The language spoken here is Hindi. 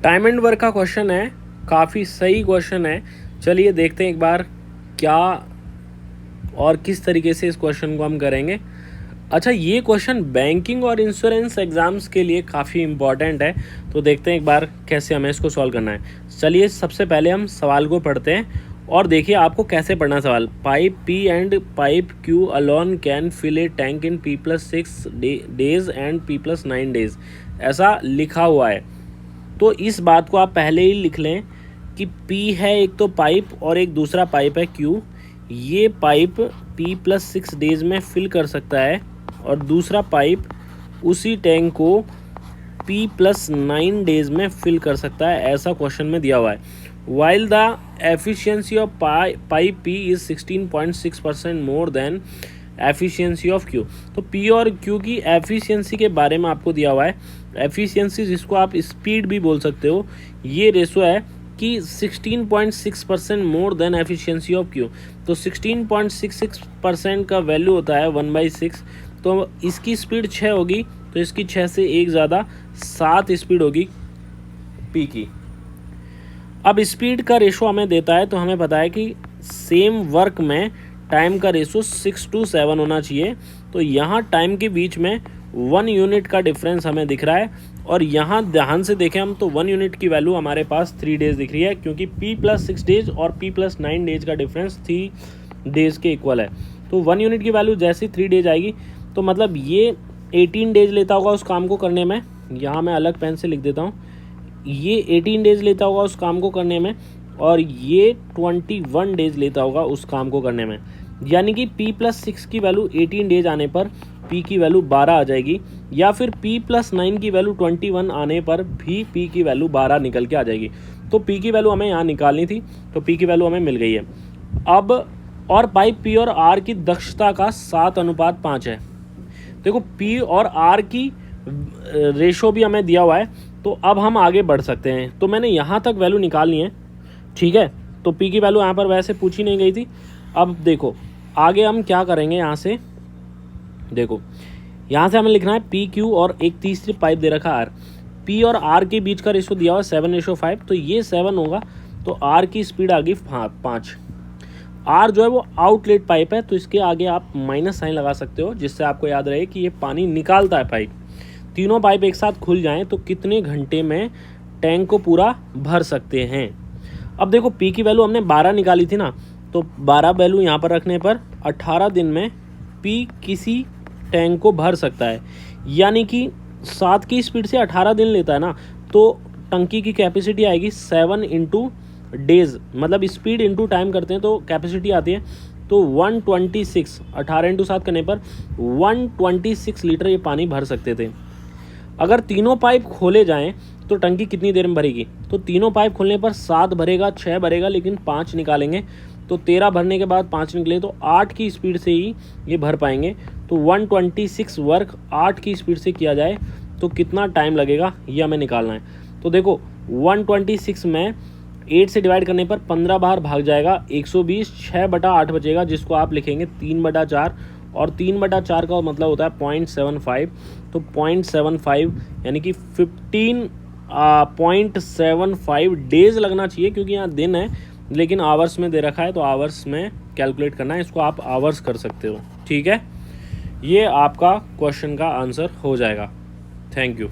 टाइम एंड वर्क का क्वेश्चन है, काफ़ी सही क्वेश्चन है। चलिए देखते हैं एक बार क्या और किस तरीके से इस क्वेश्चन को हम करेंगे। अच्छा, ये क्वेश्चन बैंकिंग और इंश्योरेंस एग्जाम्स के लिए काफ़ी इम्पॉर्टेंट है, तो देखते हैं एक बार कैसे हमें इसको सॉल्व करना है। चलिए सबसे पहले हम सवाल को पढ़ते हैं और देखिए आपको कैसे पढ़ना सवाल। Pipe P and pipe Q alone can fill a tank in P+6 days and P+9 days, ऐसा लिखा हुआ है। तो इस बात को आप पहले ही लिख लें कि P है एक तो पाइप और एक दूसरा पाइप है Q। ये पाइप P+6 डेज में फिल कर सकता है और दूसरा पाइप उसी टैंक को P+9 डेज में फिल कर सकता है, ऐसा क्वेश्चन में दिया हुआ है। While the efficiency of pipe P is 16.6% more than efficiency of Q। तो P और Q की एफिशिएंसी के बारे में आपको दिया हुआ है। एफिशिएंसी जिसको आप स्पीड भी बोल सकते हो, ये रेशो है कि 16.6% more than efficiency of Q। तो 16.66% का वैल्यू होता है 1/6। तो इसकी स्पीड 6 होगी, तो इसकी 6 से एक ज़्यादा 7 स्पीड होगी P की। अब स्पीड का रेशो हमें देता है, तो हमें पता है कि सेम वर्क में टाइम का रेशो 6:7 होना चाहिए। तो यहाँ टाइम के बीच में 1 यूनिट का डिफरेंस हमें दिख रहा है और यहाँ ध्यान से देखें हम तो 1 यूनिट की वैल्यू हमारे पास 3 डेज दिख रही है, क्योंकि P+6 डेज और P+9 डेज का डिफरेंस 3 डेज के इक्वल है। तो 1 यूनिट की वैल्यू जैसी 3 डेज आएगी, तो मतलब ये 18 डेज लेता होगा उस काम को करने में। यहाँ मैं अलग पेन से लिख देता हूँ, ये 18 डेज लेता होगा उस काम को करने में और ये 21 डेज लेता होगा उस काम को करने में। यानी कि P+6 की वैल्यू 18 डेज आने पर P की वैल्यू 12 आ जाएगी, या फिर P+9 की वैल्यू 21 आने पर भी P की वैल्यू 12 निकल के आ जाएगी। तो P की वैल्यू हमें यहाँ निकालनी थी, तो P की वैल्यू हमें मिल गई है। अब और पाइप P और R की दक्षता का 7:5 है। देखो P और R की रेशो भी हमें दिया हुआ है, तो अब हम आगे बढ़ सकते हैं। तो मैंने यहाँ तक वैल्यू निकालनी है, ठीक है। तो P की वैल्यू यहाँ पर वैसे पूछी नहीं गई थी। अब देखो आगे हम क्या करेंगे, यहाँ से देखो, यहाँ से हमें लिखना है PQ और एक तीसरी पाइप दे रखा R। P और R के बीच का रेशो दिया हुआ 7:5, तो ये 7 होगा, तो R की स्पीड आ गई 5। R जो है वो आउटलेट पाइप है, तो इसके आगे आप माइनस साइन लगा सकते हो, जिससे आपको याद रहे कि ये पानी निकालता है पाइप। तीनों पाइप एक साथ खुल जाएं तो कितने घंटे में टैंक को पूरा भर सकते हैं। अब देखो P की वैल्यू हमने 12 निकाली थी ना, तो 12 वैल्यू यहाँ पर रखने पर 18 दिन में P किसी टैंक को भर सकता है। यानी कि 7 की स्पीड से 18 दिन लेता है ना, तो टंकी की कैपेसिटी आएगी 7 इंटू डेज, मतलब स्पीड इंटू टाइम करते हैं तो कैपेसिटी आती है। तो 126, 18 इंटू 7 करने पर 126 लीटर ये पानी भर सकते थे। अगर तीनों पाइप खोले जाएं तो टंकी कितनी देर में भरेगी, तो तीनों पाइप खोलने पर 7 भरेगा, 6 भरेगा, लेकिन 5 निकालेंगे, तो 13 भरने के बाद 5 निकले, तो 8 की स्पीड से ही ये भर पाएंगे। तो 126 वर्क 8 की स्पीड से किया जाए तो कितना टाइम लगेगा, ये हमें निकालना है। तो देखो 126 में 8 से डिवाइड करने पर 15 बार भाग जाएगा, 120, 6/8 बचेगा, जिसको आप लिखेंगे 3/4, और 3/4 का मतलब होता है 0.75। तो 0.75 यानी कि 15.75 डेज लगना चाहिए, क्योंकि यहाँ दिन है लेकिन आवर्स में दे रखा है, तो आवर्स में कैलकुलेट करना है, इसको आप आवर्स कर सकते हो, ठीक है। ये आपका क्वेश्चन का आंसर हो जाएगा। Thank you.